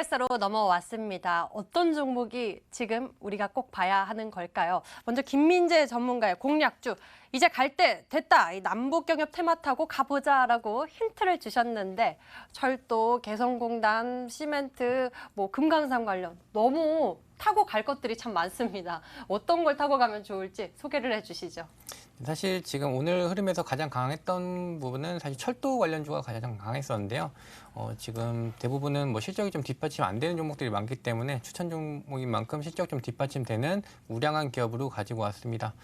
기관찰사로 넘어왔습니다. 어떤 종목이 지금 우리가 꼭 봐야 하는 걸까요? 먼저 김민재 전문가의 공략주. 이제 갈 때 됐다. 이 남북경협 테마 타고 가보자라고 힌트를 주셨는데 철도, 개성공단, 시멘트, 금강산 관련 너무 타고 갈 것들이 참 많습니다. 어떤 걸 타고 가면 좋을지 소개를 해주시죠. 사실 지금 오늘 흐름에서 가장 강했던 부분은 사실 철도 관련주가 가장 강했었는데요. 지금 대부분은 실적이 좀 뒷받침 안 되는 종목들이 많기 때문에 추천 종목인 만큼 실적 좀 뒷받침되는 우량한 기업으로 가지고 왔습니다.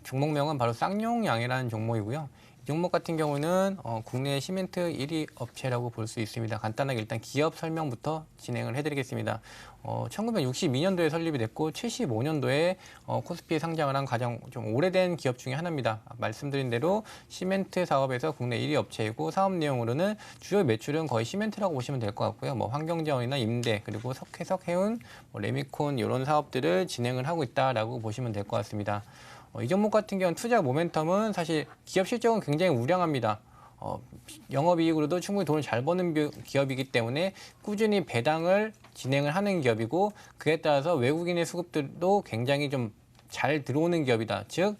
종목명은 바로 쌍용양이라는 종목이고요. 이 종목 같은 경우는 국내 시멘트 1위 업체라고 볼 수 있습니다. 간단하게 일단 기업 설명부터 진행을 해드리겠습니다. 1962년도에 설립이 됐고 75년도에 코스피에 상장을 한 가장 좀 오래된 기업 중에 하나입니다. 말씀드린 대로 시멘트 사업에서 국내 1위 업체이고 사업 내용으로는 주요 매출은 거의 시멘트라고 보시면 될 것 같고요. 환경자원이나 임대 그리고 석회석, 해운, 레미콘 이런 사업들을 진행을 하고 있다라고 보시면 될 것 같습니다. 이 종목 같은 경우는 투자 모멘텀은 사실 기업 실적은 굉장히 우량합니다. 영업이익으로도 충분히 돈을 잘 버는 기업이기 때문에 꾸준히 배당을 진행을 하는 기업이고 그에 따라서 외국인의 수급들도 굉장히 좀 잘 들어오는 기업이다. 즉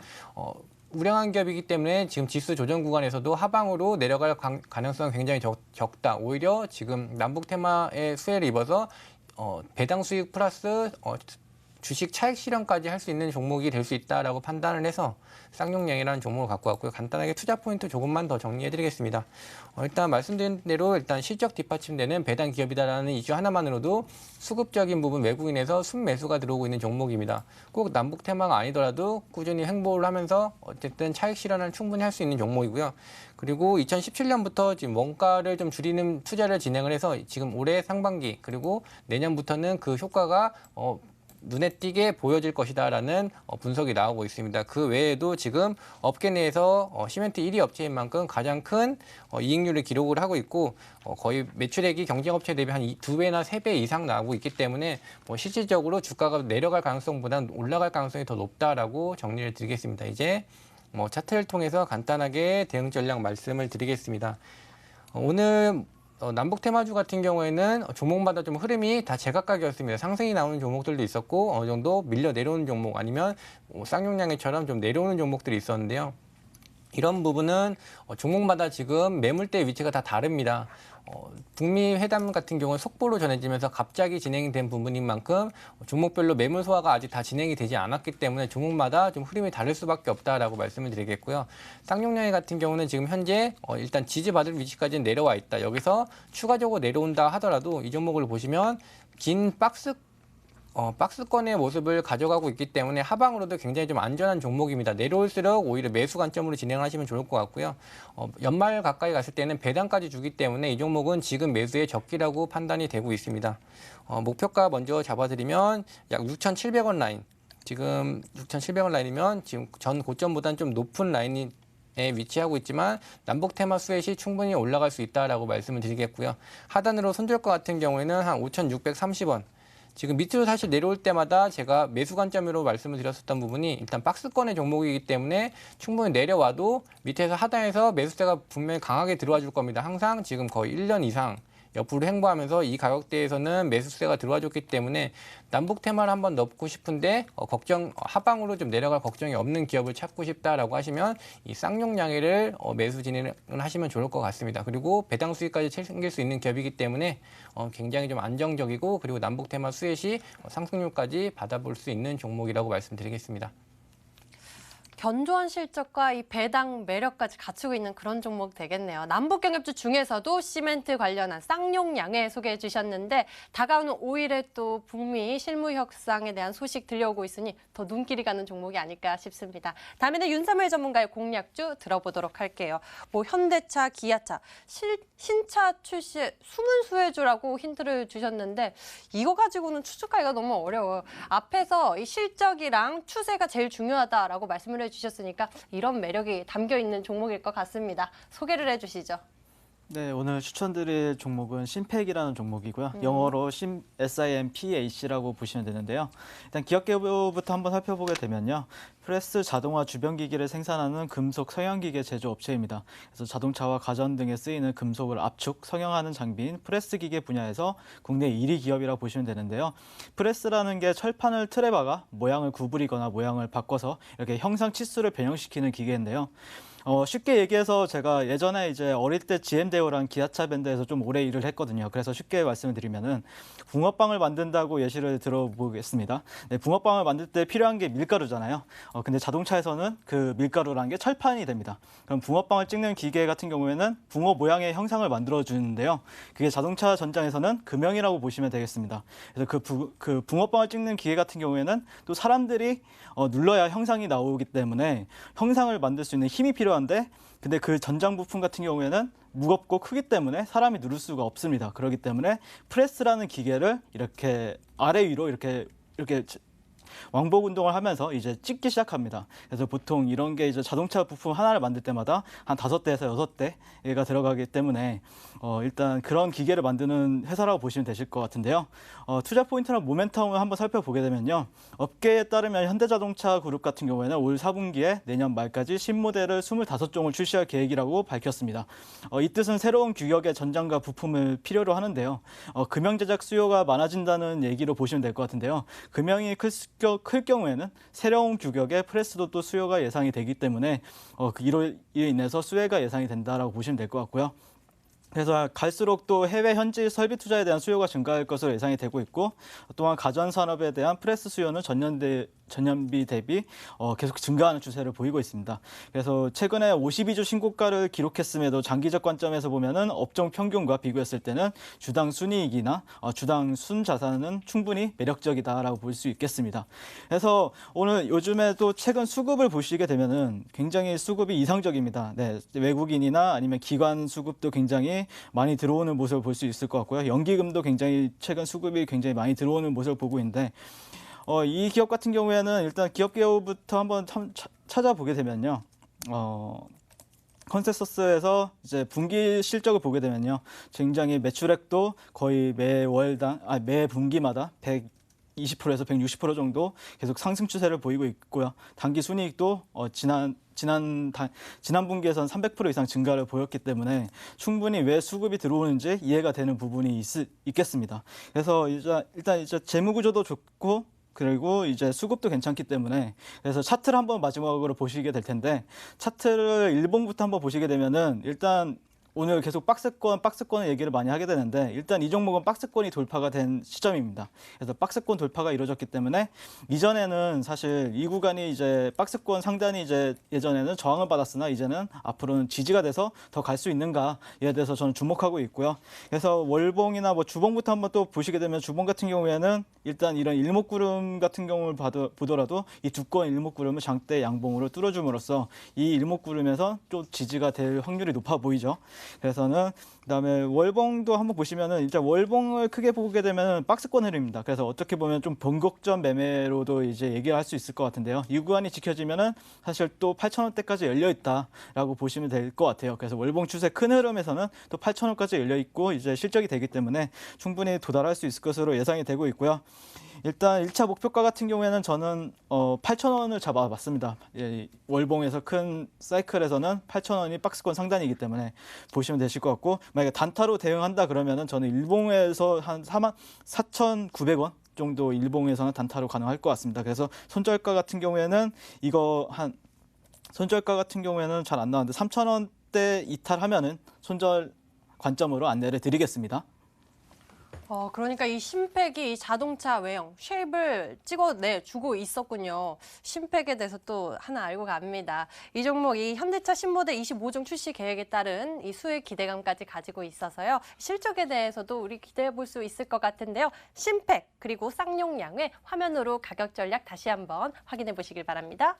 우량한 기업이기 때문에 지금 지수 조정 구간에서도 하방으로 내려갈 가능성은 굉장히 적다. 오히려 지금 남북 테마의 수혜를 입어서 배당 수익 플러스 주식 차익 실현까지 할 수 있는 종목이 될 수 있다라고 판단을 해서 쌍용양이라는 종목을 갖고 왔고요. 간단하게 투자 포인트 조금만 더 정리해드리겠습니다. 일단 말씀드린 대로 일단 실적 뒷받침되는 배당 기업이다라는 이슈 하나만으로도 수급적인 부분 외국인에서 순매수가 들어오고 있는 종목입니다. 꼭 남북 테마가 아니더라도 꾸준히 행보를 하면서 어쨌든 차익 실현을 충분히 할 수 있는 종목이고요. 그리고 2017년부터 지금 원가를 좀 줄이는 투자를 진행을 해서 지금 올해 상반기 그리고 내년부터는 그 효과가 눈에 띄게 보여질 것이다라는 분석이 나오고 있습니다. 그 외에도 지금 업계 내에서 시멘트 1위 업체인 만큼 가장 큰 이익률을 기록을 하고 있고 거의 매출액이 경쟁업체 대비 한 2배나 3배 이상 나오고 있기 때문에 실질적으로 주가가 내려갈 가능성보다는 올라갈 가능성이 더 높다라고 정리를 드리겠습니다. 이제 차트를 통해서 간단하게 대응 전략 말씀을 드리겠습니다. 오늘 남북 테마주 같은 경우에는 종목마다 좀 흐름이 다 제각각이었습니다. 상승이 나오는 종목들도 있었고 어느 정도 밀려 내려오는 종목 아니면 쌍용양해처럼 좀 내려오는 종목들이 있었는데요. 이런 부분은 종목마다 지금 매물대 위치가 다 다릅니다. 북미 회담 같은 경우는 속보로 전해지면서 갑자기 진행이 된 부분인 만큼 종목별로 매물 소화가 아직 다 진행이 되지 않았기 때문에 종목마다 좀 흐름이 다를 수밖에 없다라고 말씀을 드리겠고요. 쌍용양해 같은 경우는 지금 현재 일단 지지받을 위치까지는 내려와 있다. 여기서 추가적으로 내려온다 하더라도 이 종목을 보시면 긴 박스권의 모습을 가져가고 있기 때문에 하방으로도 굉장히 좀 안전한 종목입니다. 내려올수록 오히려 매수 관점으로 진행하시면 좋을 것 같고요. 연말 가까이 갔을 때는 배당까지 주기 때문에 이 종목은 지금 매수의 적기라고 판단이 되고 있습니다. 목표가 먼저 잡아드리면 약 6,700원 라인. 지금 6,700원 라인이면 지금 전 고점보다는 좀 높은 라인이 위치하고 있지만 남북 테마 수혜 시 충분히 올라갈 수 있다라고 말씀을 드리겠고요. 하단으로 손절가 같은 경우에는 한 5,630원. 지금 밑으로 사실 내려올 때마다 제가 매수 관점으로 말씀을 드렸었던 부분이 일단 박스권의 종목이기 때문에 충분히 내려와도 밑에서 하단에서 매수세가 분명히 강하게 들어와 줄 겁니다. 항상 지금 거의 1년 이상 옆으로 행보하면서 이 가격대에서는 매수세가 들어와 줬기 때문에 남북 테마를 한번 넣고 싶은데 하방으로 좀 내려갈 걱정이 없는 기업을 찾고 싶다라고 하시면 이 쌍용양해를 매수 진행을 하시면 좋을 것 같습니다. 그리고 배당 수익까지 챙길 수 있는 기업이기 때문에 굉장히 좀 안정적이고 그리고 남북 테마 수혜 시 상승률까지 받아볼 수 있는 종목이라고 말씀드리겠습니다. 견조한 실적과 이 배당 매력까지 갖추고 있는 그런 종목 되겠네요. 남북경협주 중에서도 시멘트 관련한 쌍용양해 소개해 주셨는데 다가오는 5일에 또 북미 실무 협상에 대한 소식 들려오고 있으니 더 눈길이 가는 종목이 아닐까 싶습니다. 다음에는 윤삼일 전문가의 공략주 들어보도록 할게요. 현대차, 기아차, 신차 출시 숨은 수혜주라고 힌트를 주셨는데 이거 가지고는 추측하기가 너무 어려워요. 앞에서 이 실적이랑 추세가 제일 중요하다라고 말씀을 해주셨으니까 이런 매력이 담겨 있는 종목일 것 같습니다. 소개를 해주시죠. 네, 오늘 추천드릴 종목은 심팩이라는 종목이고요. 영어로 SIMPAC라고 보시면 되는데요. 일단 기업 개요부터 한번 살펴보게 되면요. 프레스 자동화 주변기기를 생산하는 금속 성형기계 제조업체입니다. 그래서 자동차와 가전 등에 쓰이는 금속을 압축, 성형하는 장비인 프레스 기계 분야에서 국내 1위 기업이라고 보시면 되는데요. 프레스라는 게 철판을 틀에 박아 모양을 구부리거나 모양을 바꿔서 이렇게 형상 치수를 변형시키는 기계인데요. 쉽게 얘기해서 제가 예전에 이제 어릴 때 GM대우랑 기아차 밴드에서 좀 오래 일을 했거든요. 그래서 쉽게 말씀을 드리면은 붕어빵을 만든다고 예시를 들어보겠습니다. 네, 붕어빵을 만들 때 필요한 게 밀가루잖아요. 근데 자동차에서는 그 밀가루라는 게 철판이 됩니다. 그럼 붕어빵을 찍는 기계 같은 경우에는 붕어 모양의 형상을 만들어 주는데요. 그게 자동차 전장에서는 금형이라고 보시면 되겠습니다. 그래서 그 붕어빵을 찍는 기계 같은 경우에는 또 사람들이 눌러야 형상이 나오기 때문에 형상을 만들 수 있는 힘이 필요한데 근데 그 전장 부품 같은 경우에는 무겁고 크기 때문에 사람이 누를 수가 없습니다. 그렇기 때문에 프레스라는 기계를 이렇게 아래 위로 이렇게 왕복 운동을 하면서 이제 찍기 시작합니다. 그래서 보통 이런 게 이제 자동차 부품 하나를 만들 때마다 한 5대에서 6대가 들어가기 때문에 일단 그런 기계를 만드는 회사라고 보시면 되실 것 같은데요. 투자 포인트나 모멘텀을 한번 살펴보게 되면요. 업계에 따르면 현대자동차 그룹 같은 경우에는 올 4분기에 내년 말까지 신모델을 25종을 출시할 계획이라고 밝혔습니다. 이 뜻은 새로운 규격의 전장과 부품을 필요로 하는데요. 금형 제작 수요가 많아진다는 얘기로 보시면 될 것 같은데요. 금형이 클 경우에는 새로운 규격의 프레스도 또 수요가 예상이 되기 때문에 이로 인해서 수혜가 예상이 된다라고 보시면 될 것 같고요. 그래서 갈수록 또 해외 현지 설비 투자에 대한 수요가 증가할 것으로 예상이 되고 있고 또한 가전 산업에 대한 프레스 수요는 전년비 대비 계속 증가하는 추세를 보이고 있습니다. 그래서 최근에 52주 신고가를 기록했음에도 장기적 관점에서 보면은 업종 평균과 비교했을 때는 주당 순이익이나 주당 순자산은 충분히 매력적이다라고 볼 수 있겠습니다. 그래서 오늘 요즘에 또 최근 수급을 보시게 되면은 굉장히 수급이 이상적입니다. 네, 외국인이나 아니면 기관 수급도 굉장히 많이 들어오는 모습을 볼 수 있을 것 같고요. 연기금도 굉장히 최근 수급이 굉장히 많이 들어오는 모습을 보고 있는데 이 기업 같은 경우에는 일단 기업 개요부터 한번 찾아보게 되면요. 컨센서스에서 이제 분기 실적을 보게 되면요. 굉장히 매출액도 거의 매 분기마다 120%에서 160% 정도 계속 상승 추세를 보이고 있고요. 단기 순이익도 지난 분기에선 300% 이상 증가를 보였기 때문에 충분히 왜 수급이 들어오는지 이해가 되는 부분이 있겠습니다. 그래서 일단 재무 구조도 좋고 그리고 이제 수급도 괜찮기 때문에 그래서 차트를 한번 마지막으로 보시게 될 텐데 차트를 일봉부터 한번 보시게 되면은 일단 오늘 계속 박스권 얘기를 많이 하게 되는데 일단 이 종목은 박스권이 돌파가 된 시점입니다. 그래서 박스권 돌파가 이루어졌기 때문에 이전에는 사실 이 구간이 이제 박스권 상단이 이제 예전에는 저항을 받았으나 이제는 앞으로는 지지가 돼서 더 갈 수 있는가에 대해서 저는 주목하고 있고요. 그래서 월봉이나 뭐 주봉부터 한번 또 보시게 되면 주봉 같은 경우에는 일단 이런 일목구름 같은 경우를 보더라도 이 두꺼운 일목구름을 장대 양봉으로 뚫어줌으로써 이 일목구름에서 좀 지지가 될 확률이 높아 보이죠. 그래서는 그다음에 월봉도 한번 보시면은 이제 월봉을 크게 보게 되면은 박스권 흐름입니다. 그래서 어떻게 보면 좀 변곡점 매매로도 이제 얘기를 할 수 있을 것 같은데요. 이 구간이 지켜지면은 사실 또 8,000원대까지 열려 있다라고 보시면 될 것 같아요. 그래서 월봉 추세 큰 흐름에서는 또 8,000원까지 열려 있고 이제 실적이 되기 때문에 충분히 도달할 수 있을 것으로 예상이 되고 있고요. 일단 1차 목표가 같은 경우에는 저는 8,000원을 잡아봤습니다. 월봉에서 큰 사이클에서는 8,000원이 박스권 상단이기 때문에 보시면 되실 것 같고 만약에 단타로 대응한다 그러면은 저는 일봉에서 한 44,900원 정도 일봉에서는 단타로 가능할 것 같습니다. 그래서 손절가 같은 경우에는 손절가 같은 경우에는 잘 안 나왔는데 3,000원대 이탈하면은 손절 관점으로 안내를 드리겠습니다. 그러니까 이 심팩이 이 자동차 외형, 쉐입을 찍어내주고 있었군요. 심팩에 대해서 또 하나 알고 갑니다. 이 종목, 이 현대차 신모델 25종 출시 계획에 따른 이 수익 기대감까지 가지고 있어서요. 실적에 대해서도 우리 기대해 볼 수 있을 것 같은데요. 심팩, 그리고 쌍용양의 화면으로 가격 전략 다시 한번 확인해 보시길 바랍니다.